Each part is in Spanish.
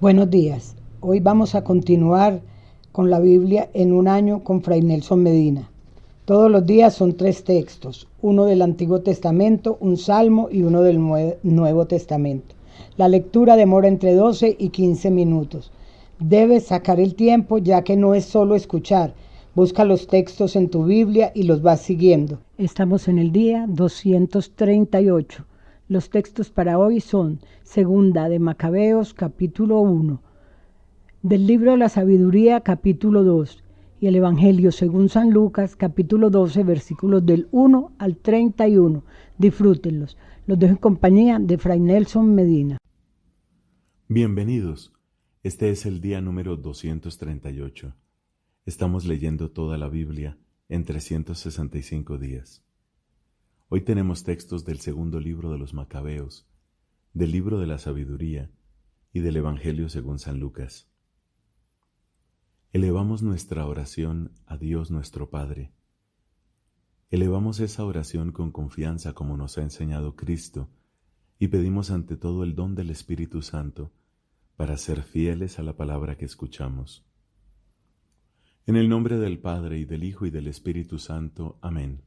Buenos días. Hoy vamos a continuar con la Biblia en un año con Fray Nelson Medina. Todos los días son 3 textos, uno del Antiguo Testamento, un Salmo y uno del Nuevo Testamento. La lectura demora entre 12 y 15 minutos. Debes sacar el tiempo ya que no es solo escuchar. Busca los textos en tu Biblia y los vas siguiendo. Estamos en el día 238. Los textos para hoy son Segunda de Macabeos, capítulo 1, del libro de la Sabiduría, capítulo 2, y el Evangelio según San Lucas, capítulo 12, versículos del 1 al 31. Disfrútenlos. Los dejo en compañía de Fray Nelson Medina. Bienvenidos. Este es el día número 238. Estamos leyendo toda la Biblia en 365 días. Hoy tenemos textos del segundo libro de los Macabeos, del libro de la Sabiduría y del Evangelio según San Lucas. Elevamos nuestra oración a Dios nuestro Padre. Elevamos esa oración con confianza como nos ha enseñado Cristo y pedimos ante todo el don del Espíritu Santo para ser fieles a la palabra que escuchamos. En el nombre del Padre y del Hijo y del Espíritu Santo. Amén.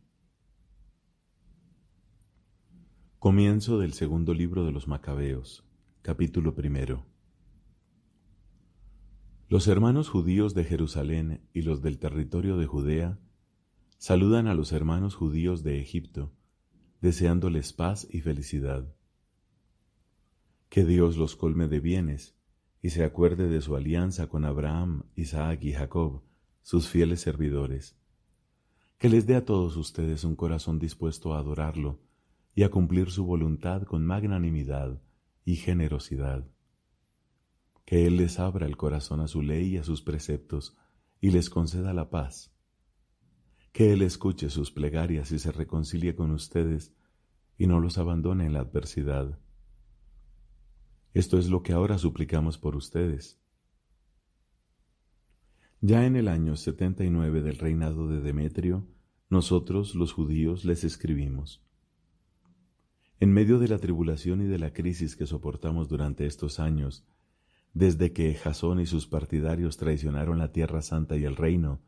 Comienzo del segundo libro de los Macabeos, capítulo 1. Los hermanos judíos de Jerusalén y los del territorio de Judea saludan a los hermanos judíos de Egipto, deseándoles paz y felicidad. Que Dios los colme de bienes y se acuerde de su alianza con Abraham, Isaac y Jacob, sus fieles servidores. Que les dé a todos ustedes un corazón dispuesto a adorarlo y a cumplir su voluntad con magnanimidad y generosidad. Que Él les abra el corazón a su ley y a sus preceptos, y les conceda la paz. Que Él escuche sus plegarias y se reconcilie con ustedes, y no los abandone en la adversidad. Esto es lo que ahora suplicamos por ustedes. Ya en el año 79 del reinado de Demetrio, nosotros, los judíos, les escribimos. En medio de la tribulación y de la crisis que soportamos durante estos años, desde que Jasón y sus partidarios traicionaron la tierra santa y el reino,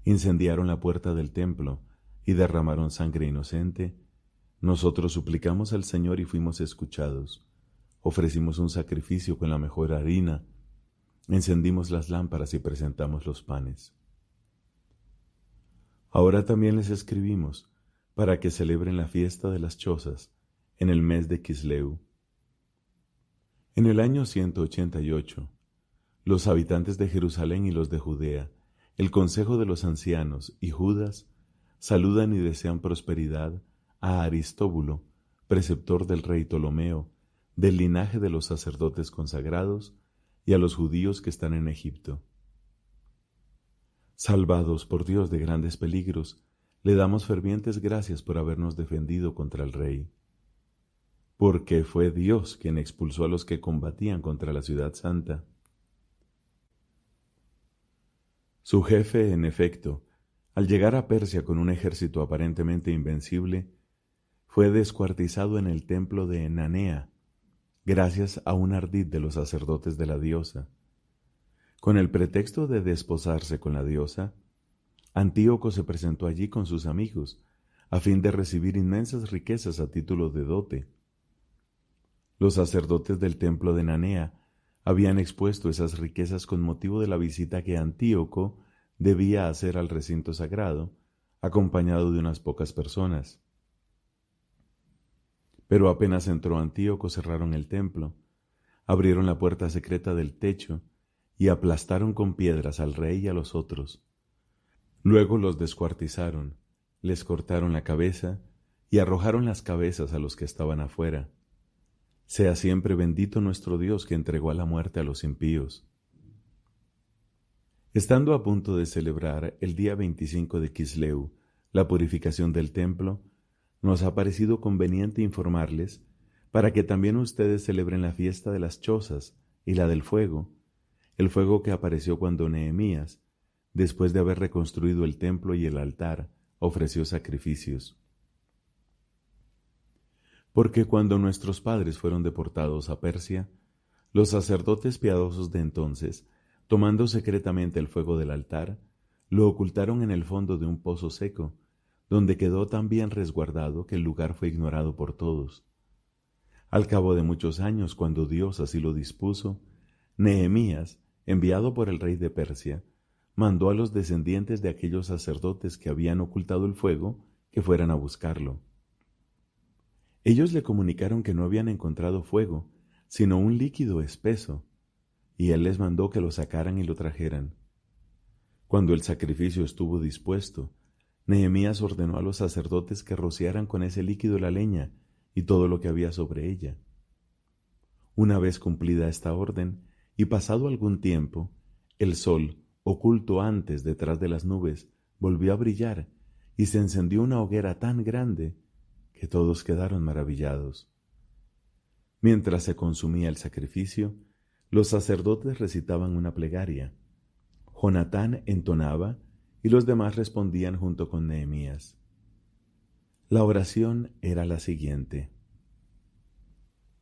incendiaron la puerta del templo y derramaron sangre inocente, nosotros suplicamos al Señor y fuimos escuchados. Ofrecimos un sacrificio con la mejor harina, encendimos las lámparas y presentamos los panes. Ahora también les escribimos para que celebren la fiesta de las chozas en el mes de Quisleu. En el año 188, los habitantes de Jerusalén y los de Judea, el consejo de los ancianos y Judas, saludan y desean prosperidad a Aristóbulo, preceptor del rey Ptolomeo, del linaje de los sacerdotes consagrados, y a los judíos que están en Egipto. Salvados por Dios de grandes peligros, le damos fervientes gracias por habernos defendido contra el rey. Porque fue Dios quien expulsó a los que combatían contra la ciudad santa. Su jefe, en efecto, al llegar a Persia con un ejército aparentemente invencible, fue descuartizado en el templo de Nanea, gracias a un ardid de los sacerdotes de la diosa. Con el pretexto de desposarse con la diosa, Antíoco se presentó allí con sus amigos, a fin de recibir inmensas riquezas a título de dote. Los sacerdotes del templo de Nanea habían expuesto esas riquezas con motivo de la visita que Antíoco debía hacer al recinto sagrado, acompañado de unas pocas personas. Pero apenas entró Antíoco cerraron el templo, abrieron la puerta secreta del techo y aplastaron con piedras al rey y a los otros. Luego los descuartizaron, les cortaron la cabeza y arrojaron las cabezas a los que estaban afuera. Sea siempre bendito nuestro Dios que entregó a la muerte a los impíos. Estando a punto de celebrar el día 25 de Quisleu la purificación del templo, nos ha parecido conveniente informarles para que también ustedes celebren la fiesta de las chozas y la del fuego, el fuego que apareció cuando Nehemías, después de haber reconstruido el templo y el altar, ofreció sacrificios. Porque cuando nuestros padres fueron deportados a Persia, Los sacerdotes piadosos de entonces, tomando secretamente el fuego del altar, lo ocultaron en el fondo de un pozo seco, donde quedó tan bien resguardado que el lugar fue ignorado por todos. Al cabo de muchos años, cuando Dios así lo dispuso, Nehemías, enviado por el rey de Persia, mandó a los descendientes de aquellos sacerdotes que habían ocultado el fuego que fueran a buscarlo. Ellos le comunicaron que no habían encontrado fuego, sino un líquido espeso, y él les mandó que lo sacaran y lo trajeran. Cuando el sacrificio estuvo dispuesto, Nehemías ordenó a los sacerdotes que rociaran con ese líquido la leña y todo lo que había sobre ella. Una vez cumplida esta orden, y pasado algún tiempo, el sol, oculto antes detrás de las nubes, volvió a brillar, y se encendió una hoguera tan grande que todos quedaron maravillados. Mientras se consumía el sacrificio, los sacerdotes recitaban una plegaria. Jonatán entonaba y los demás respondían junto con Nehemías. La oración era la siguiente: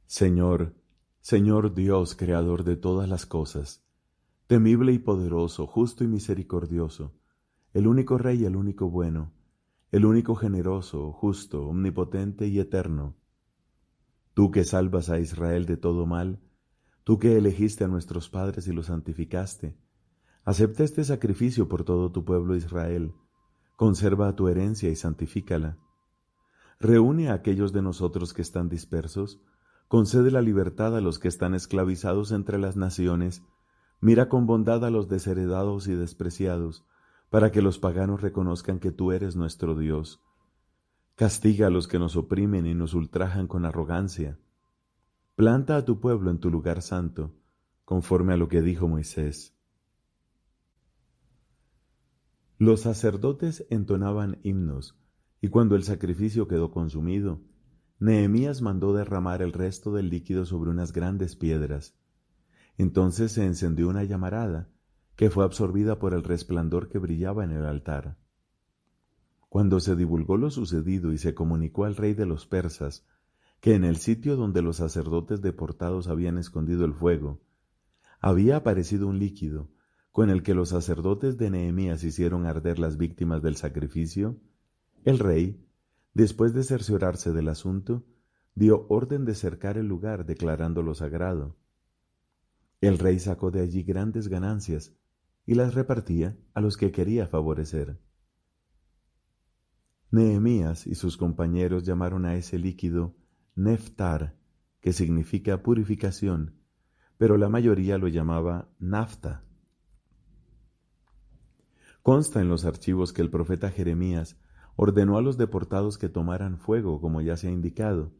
Señor, Señor Dios, creador de todas las cosas, temible y poderoso, justo y misericordioso, el único Rey y el único bueno, el único generoso, justo, omnipotente y eterno. Tú que salvas a Israel de todo mal, tú que elegiste a nuestros padres y los santificaste, acepta este sacrificio por todo tu pueblo Israel, conserva tu herencia y santifícala. Reúne a aquellos de nosotros que están dispersos, concede la libertad a los que están esclavizados entre las naciones, mira con bondad a los desheredados y despreciados, para que los paganos reconozcan que tú eres nuestro Dios. Castiga a los que nos oprimen y nos ultrajan con arrogancia. Planta a tu pueblo en tu lugar santo, conforme a lo que dijo Moisés. Los sacerdotes entonaban himnos, y cuando el sacrificio quedó consumido, Nehemías mandó derramar el resto del líquido sobre unas grandes piedras. Entonces se encendió una llamarada, que fue absorbida por el resplandor que brillaba en el altar. Cuando se divulgó lo sucedido y se comunicó al rey de los persas que en el sitio donde los sacerdotes deportados habían escondido el fuego, había aparecido un líquido con el que los sacerdotes de Nehemías hicieron arder las víctimas del sacrificio, el rey, después de cerciorarse del asunto, dio orden de cercar el lugar declarándolo sagrado. El rey sacó de allí grandes ganancias y las repartía a los que quería favorecer. Nehemías y sus compañeros llamaron a ese líquido Neftar, que significa purificación, pero la mayoría lo llamaba Nafta. Consta en los archivos que el profeta Jeremías ordenó a los deportados que tomaran fuego, como ya se ha indicado,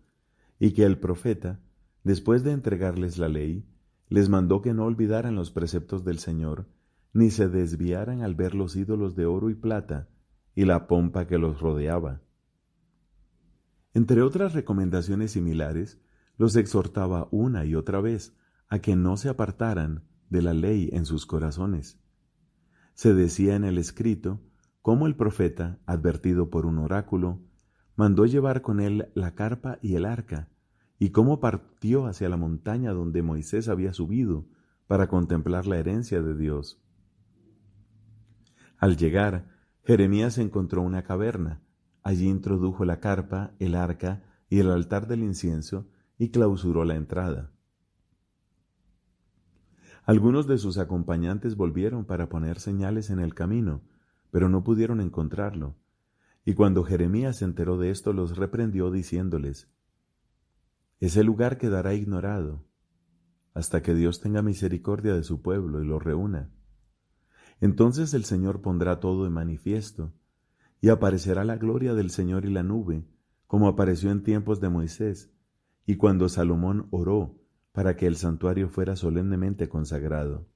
y que el profeta, después de entregarles la ley, les mandó que no olvidaran los preceptos del Señor, ni se desviaran al ver los ídolos de oro y plata y la pompa que los rodeaba. Entre otras recomendaciones similares, los exhortaba una y otra vez a que no se apartaran de la ley en sus corazones. Se decía en el escrito cómo el profeta, advertido por un oráculo, mandó llevar con él la carpa y el arca, y cómo partió hacia la montaña donde Moisés había subido para contemplar la herencia de Dios. Al llegar, Jeremías encontró una caverna. Allí introdujo la carpa, el arca y el altar del incienso y clausuró la entrada. Algunos de sus acompañantes volvieron para poner señales en el camino, pero no pudieron encontrarlo. Y cuando Jeremías se enteró de esto, los reprendió diciéndoles: «Ese lugar quedará ignorado hasta que Dios tenga misericordia de su pueblo y lo reúna. Entonces el Señor pondrá todo en manifiesto, y aparecerá la gloria del Señor y la nube, como apareció en tiempos de Moisés, y cuando Salomón oró para que el santuario fuera solemnemente consagrado».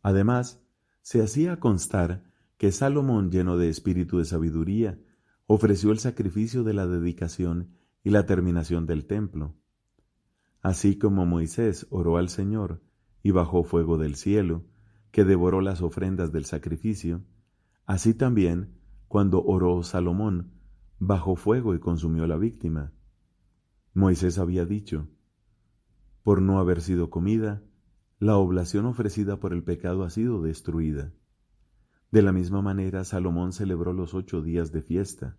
Además, se hacía constar que Salomón, lleno de espíritu de sabiduría, ofreció el sacrificio de la dedicación y la terminación del templo. Así como Moisés oró al Señor y bajó fuego del cielo, que devoró las ofrendas del sacrificio, así también, cuando oró Salomón, bajó fuego y consumió la víctima. Moisés había dicho: por no haber sido comida, la oblación ofrecida por el pecado ha sido destruida. De la misma manera, Salomón celebró los 8 días de fiesta.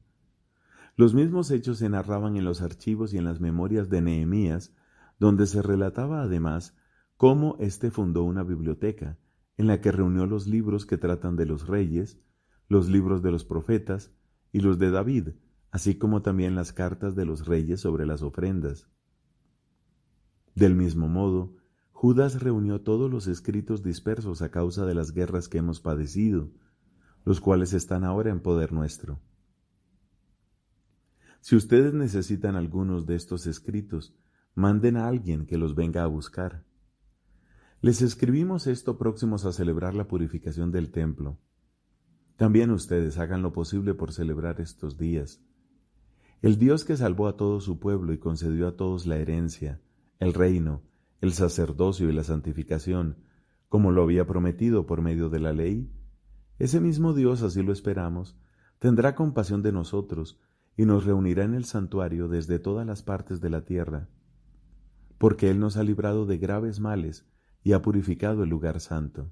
Los mismos hechos se narraban en los archivos y en las memorias de Nehemías, donde se relataba además cómo éste fundó una biblioteca, en la que reunió los libros que tratan de los reyes, los libros de los profetas y los de David, así como también las cartas de los reyes sobre las ofrendas. Del mismo modo, Judas reunió todos los escritos dispersos a causa de las guerras que hemos padecido, los cuales están ahora en poder nuestro. Si ustedes necesitan algunos de estos escritos, manden a alguien que los venga a buscar. Les escribimos esto próximos a celebrar la purificación del templo. También ustedes hagan lo posible por celebrar estos días. El Dios que salvó a todo su pueblo y concedió a todos la herencia, el reino, el sacerdocio y la santificación, como lo había prometido por medio de la ley, ese mismo Dios, así lo esperamos, tendrá compasión de nosotros y nos reunirá en el santuario desde todas las partes de la tierra, porque Él nos ha librado de graves males y ha purificado el lugar santo.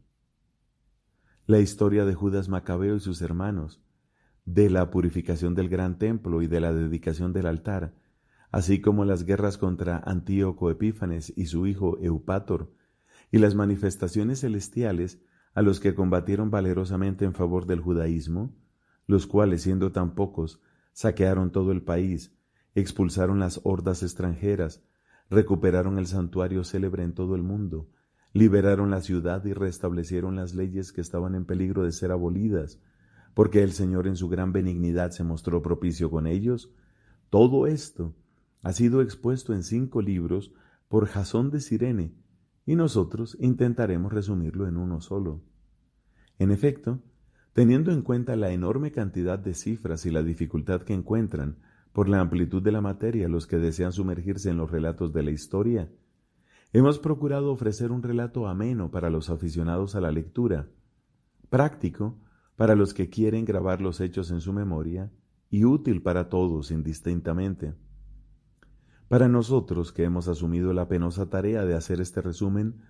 La historia de Judas Macabeo y sus hermanos, de la purificación del gran templo y de la dedicación del altar, así como las guerras contra Antíoco Epífanes y su hijo Eupátor, y las manifestaciones celestiales a los que combatieron valerosamente en favor del judaísmo, los cuales, siendo tan pocos, saquearon todo el país, expulsaron las hordas extranjeras, recuperaron el santuario célebre en todo el mundo, liberaron la ciudad y restablecieron las leyes que estaban en peligro de ser abolidas, porque el Señor en su gran benignidad se mostró propicio con ellos. Todo esto ha sido expuesto en 5 libros por Jasón de Cirene, y nosotros intentaremos resumirlo en uno solo. En efecto, teniendo en cuenta la enorme cantidad de cifras y la dificultad que encuentran por la amplitud de la materia los que desean sumergirse en los relatos de la historia, hemos procurado ofrecer un relato ameno para los aficionados a la lectura, práctico para los que quieren grabar los hechos en su memoria y útil para todos indistintamente. Para nosotros, que hemos asumido la penosa tarea de hacer este resumen,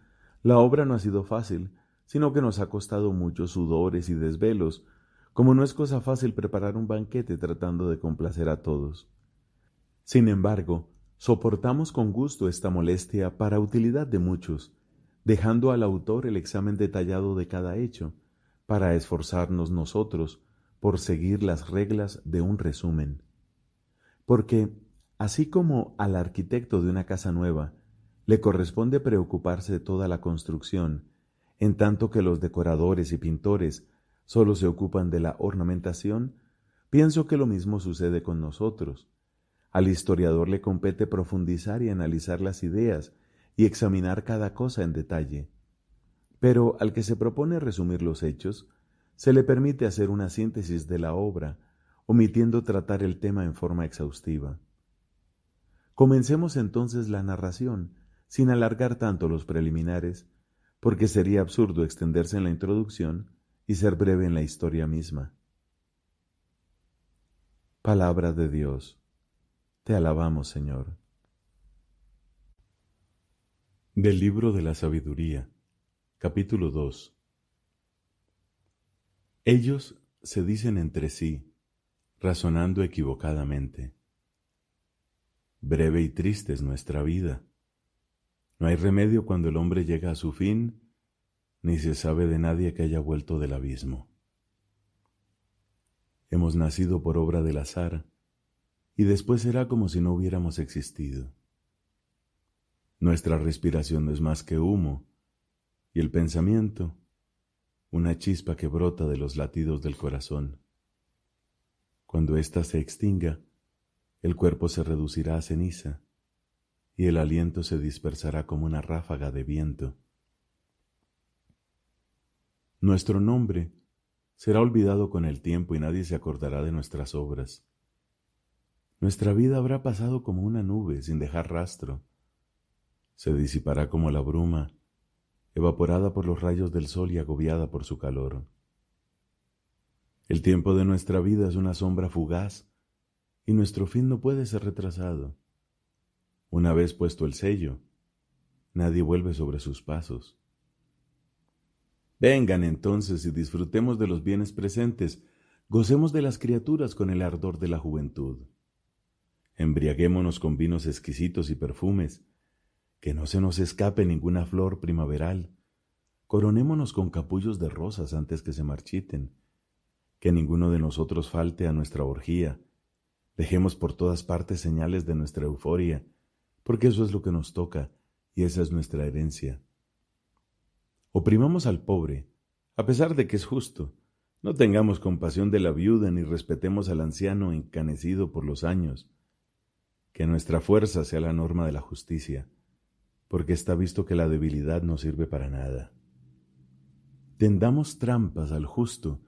la obra no ha sido fácil, sino que nos ha costado muchos sudores y desvelos, como no es cosa fácil preparar un banquete tratando de complacer a todos. Sin embargo, soportamos con gusto esta molestia para utilidad de muchos, dejando al autor el examen detallado de cada hecho, para esforzarnos nosotros por seguir las reglas de un resumen. Porque, así como al arquitecto de una casa nueva le corresponde preocuparse de toda la construcción, en tanto que los decoradores y pintores solo se ocupan de la ornamentación, pienso que lo mismo sucede con nosotros. Al historiador le compete profundizar y analizar las ideas y examinar cada cosa en detalle. Pero al que se propone resumir los hechos, se le permite hacer una síntesis de la obra, omitiendo tratar el tema en forma exhaustiva. Comencemos entonces la narración, sin alargar tanto los preliminares, porque sería absurdo extenderse en la introducción y ser breve en la historia misma. Palabra de Dios. Te alabamos, Señor. Del libro de la sabiduría, capítulo 2. Ellos se dicen entre sí, razonando equivocadamente: breve y triste es nuestra vida. No hay remedio cuando el hombre llega a su fin, ni se sabe de nadie que haya vuelto del abismo. Hemos nacido por obra del azar, y después será como si no hubiéramos existido. Nuestra respiración no es más que humo, y el pensamiento, una chispa que brota de los latidos del corazón. Cuando ésta se extinga, el cuerpo se reducirá a ceniza, y el aliento se dispersará como una ráfaga de viento. Nuestro nombre será olvidado con el tiempo y nadie se acordará de nuestras obras. Nuestra vida habrá pasado como una nube sin dejar rastro. Se disipará como la bruma, evaporada por los rayos del sol y agobiada por su calor. El tiempo de nuestra vida es una sombra fugaz y nuestro fin no puede ser retrasado. Una vez puesto el sello, nadie vuelve sobre sus pasos. Vengan entonces y disfrutemos de los bienes presentes, gocemos de las criaturas con el ardor de la juventud. Embriaguémonos con vinos exquisitos y perfumes, que no se nos escape ninguna flor primaveral. Coronémonos con capullos de rosas antes que se marchiten, que ninguno de nosotros falte a nuestra orgía. Dejemos por todas partes señales de nuestra euforia, porque eso es lo que nos toca y esa es nuestra herencia. Oprimamos al pobre, a pesar de que es justo. No tengamos compasión de la viuda ni respetemos al anciano encanecido por los años. Que nuestra fuerza sea la norma de la justicia, porque está visto que la debilidad no sirve para nada. Tendamos trampas al justo,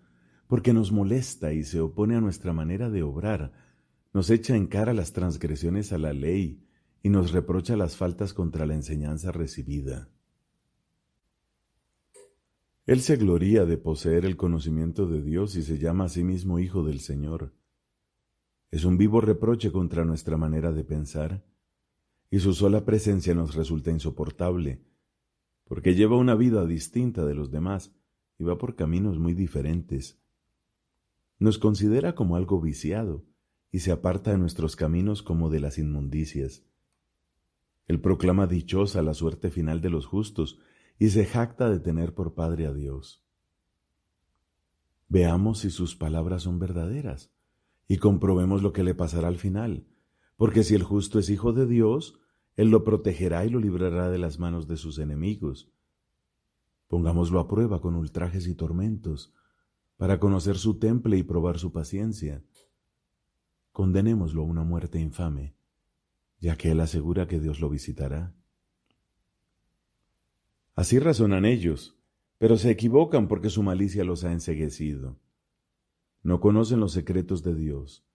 porque nos molesta y se opone a nuestra manera de obrar, nos echa en cara las transgresiones a la ley y nos reprocha las faltas contra la enseñanza recibida. Él se gloría de poseer el conocimiento de Dios y se llama a sí mismo Hijo del Señor. Es un vivo reproche contra nuestra manera de pensar, y su sola presencia nos resulta insoportable, porque lleva una vida distinta de los demás y va por caminos muy diferentes. Nos considera como algo viciado y se aparta de nuestros caminos como de las inmundicias. Él proclama dichosa la suerte final de los justos y se jacta de tener por Padre a Dios. Veamos si sus palabras son verdaderas y comprobemos lo que le pasará al final, porque si el justo es hijo de Dios, Él lo protegerá y lo librará de las manos de sus enemigos. Pongámoslo a prueba con ultrajes y tormentos, para conocer su temple y probar su paciencia. Condenémoslo a una muerte infame, ya que Él asegura que Dios lo visitará. Así razonan ellos, pero se equivocan porque su malicia los ha enceguecido. No conocen los secretos de Dios,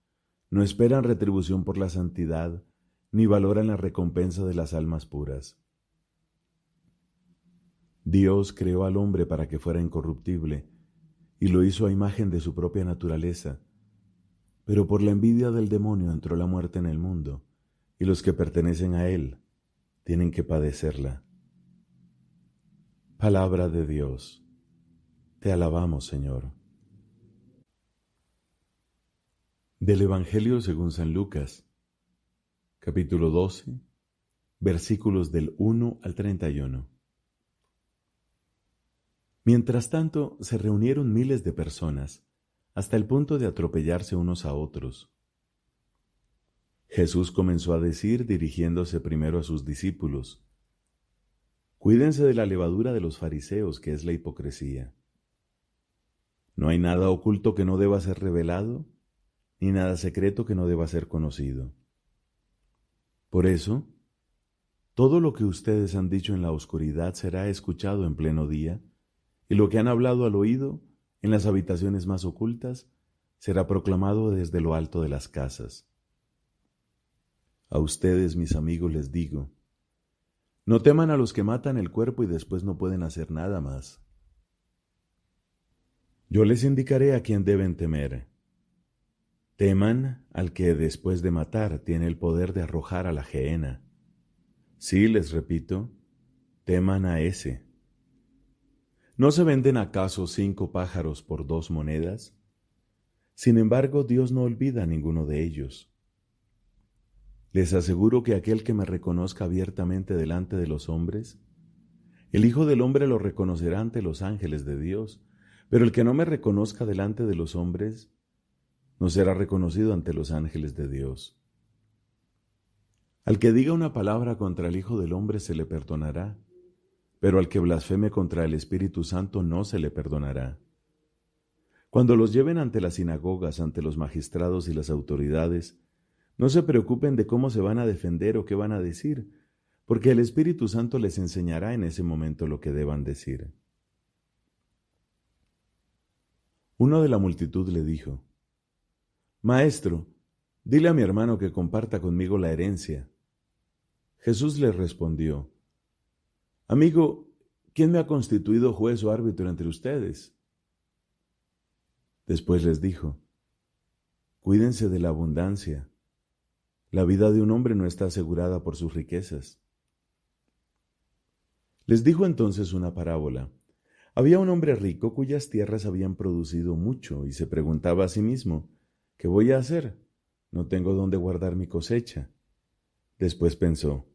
no esperan retribución por la santidad, ni valoran la recompensa de las almas puras. Dios creó al hombre para que fuera incorruptible, y lo hizo a imagen de su propia naturaleza. Pero por la envidia del demonio entró la muerte en el mundo, y los que pertenecen a él tienen que padecerla. Palabra de Dios. Te alabamos, Señor. Del Evangelio según San Lucas, capítulo 12, versículos del 1 al 31. Mientras tanto, se reunieron miles de personas, hasta el punto de atropellarse unos a otros. Jesús comenzó a decir, dirigiéndose primero a sus discípulos: Cuídense de la levadura de los fariseos, que es la hipocresía. No hay nada oculto que no deba ser revelado, ni nada secreto que no deba ser conocido. Por eso, todo lo que ustedes han dicho en la oscuridad será escuchado en pleno día, y lo que han hablado al oído, en las habitaciones más ocultas, será proclamado desde lo alto de las casas. A ustedes, mis amigos, les digo, no teman a los que matan el cuerpo y después no pueden hacer nada más. Yo les indicaré a quién deben temer. Teman al que después de matar tiene el poder de arrojar a la gehenna. Sí, les repito, teman a ese. ¿No se venden acaso 5 pájaros por 2 monedas? Sin embargo, Dios no olvida a ninguno de ellos. Les aseguro que aquel que me reconozca abiertamente delante de los hombres, el Hijo del Hombre lo reconocerá ante los ángeles de Dios, pero el que no me reconozca delante de los hombres, no será reconocido ante los ángeles de Dios. Al que diga una palabra contra el Hijo del Hombre se le perdonará, pero al que blasfeme contra el Espíritu Santo no se le perdonará. Cuando los lleven ante las sinagogas, ante los magistrados y las autoridades, no se preocupen de cómo se van a defender o qué van a decir, porque el Espíritu Santo les enseñará en ese momento lo que deban decir. Uno de la multitud le dijo: Maestro, dile a mi hermano que comparta conmigo la herencia. Jesús le respondió: Amigo, ¿quién me ha constituido juez o árbitro entre ustedes? Después les dijo: Cuídense de la abundancia. La vida de un hombre no está asegurada por sus riquezas. Les dijo entonces una parábola. Había un hombre rico cuyas tierras habían producido mucho y se preguntaba a sí mismo, ¿qué voy a hacer? No tengo dónde guardar mi cosecha. Después pensó,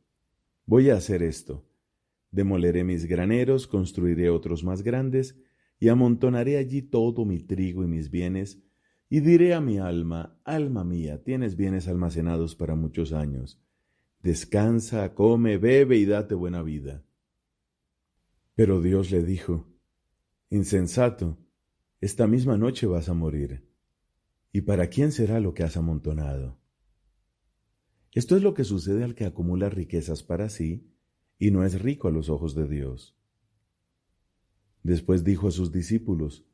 voy a hacer esto. Demoleré mis graneros, construiré otros más grandes y amontonaré allí todo mi trigo y mis bienes, y diré a mi alma, alma mía, tienes bienes almacenados para muchos años. Descansa, come, bebe y date buena vida. Pero Dios le dijo, insensato, esta misma noche vas a morir. ¿Y para quién será lo que has amontonado? Esto es lo que sucede al que acumula riquezas para sí y no es rico a los ojos de Dios. Después dijo a sus discípulos,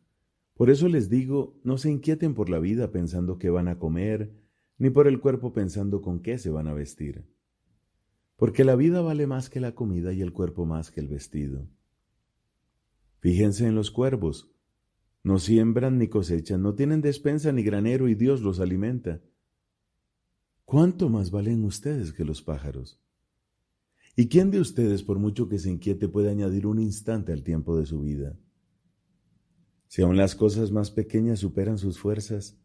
por eso les digo, no se inquieten por la vida pensando qué van a comer, ni por el cuerpo pensando con qué se van a vestir. Porque la vida vale más que la comida y el cuerpo más que el vestido. Fíjense en los cuervos. No siembran ni cosechan, no tienen despensa ni granero y Dios los alimenta. ¿Cuánto más valen ustedes que los pájaros? ¿Y quién de ustedes, por mucho que se inquiete, puede añadir un instante al tiempo de su vida? Si aun las cosas más pequeñas superan sus fuerzas,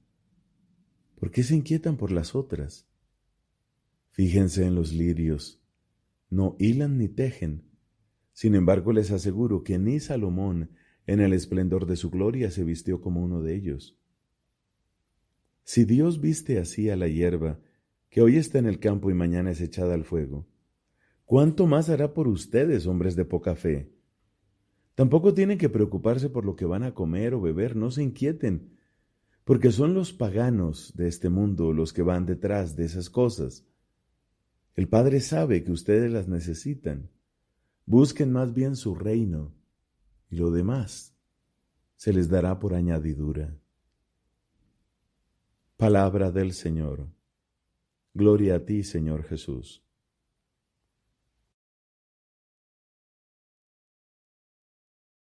¿por qué se inquietan por las otras? Fíjense en los lirios, no hilan ni tejen. Sin embargo, les aseguro que ni Salomón, en el esplendor de su gloria, se vistió como uno de ellos. Si Dios viste así a la hierba, que hoy está en el campo y mañana es echada al fuego, ¿cuánto más hará por ustedes, hombres de poca fe? Tampoco tienen que preocuparse por lo que van a comer o beber, no se inquieten, porque son los paganos de este mundo los que van detrás de esas cosas. El Padre sabe que ustedes las necesitan. Busquen más bien su reino, y lo demás se les dará por añadidura. Palabra del Señor. Gloria a ti, Señor Jesús.